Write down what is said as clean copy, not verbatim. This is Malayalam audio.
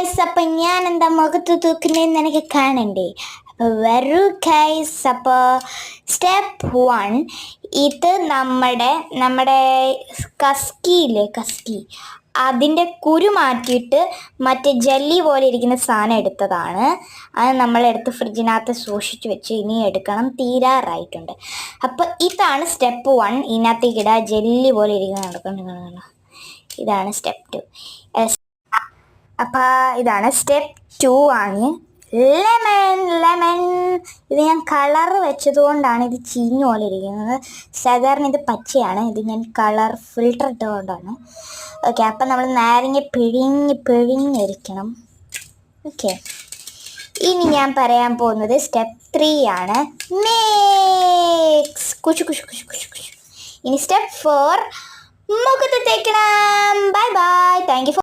ഗൈസ്, അപ്പം ഞാൻ എന്താ മുഖത്ത് തൂക്കുന്നതെന്ന് എനിക്ക് കാണണ്ടേ? അപ്പോൾ വരൂ ഗൈസ്. അപ്പോൾ സ്റ്റെപ്പ് 1, ഇത് നമ്മുടെ കസ്കി അതിൻ്റെ കുരു മാറ്റിയിട്ട് മറ്റേ ജെല്ലി പോലെ ഇരിക്കുന്ന സാധനം എടുത്തതാണ്. അത് നമ്മളെടുത്ത് ഫ്രിഡ്ജിനകത്ത് സൂക്ഷിച്ച് വെച്ച് ഇനി എടുക്കണം, തീരാറായിട്ടുണ്ട്. അപ്പോൾ ഇതാണ് സ്റ്റെപ്പ് 1. ഇതിനകത്തേക്ക് ഇടുക, ജെല്ലി പോലെ ഇരിക്കുന്ന നടക്കണം. ഇതാണ് സ്റ്റെപ്പ് 2. അപ്പോൾ ഇതാണ് സ്റ്റെപ്പ് 2 ആണ് ലെമൺ. ഇത് ഞാൻ കളർ വെച്ചതുകൊണ്ടാണ് ഇത് ചീഞ്ഞ പോലെ ഇരിക്കുന്നത്. സാധാരണ ഇത് പച്ചയാണ്, ഇത് ഞാൻ കളർ ഫിൽട്ടർ ഇട്ടുകൊണ്ടാണ്. ഓക്കെ, അപ്പം നമ്മൾ നാരങ്ങ പിഴിഞ്ഞിരിക്കണം. ഓക്കെ, ഇനി ഞാൻ പറയാൻ പോകുന്നത് സ്റ്റെപ്പ് 3 ആണ്, മിക്സ്. കുശു. ഇനി സ്റ്റെപ്പ് 4, മുഖത്ത് തേക്കണം. ബൈ. Thank you.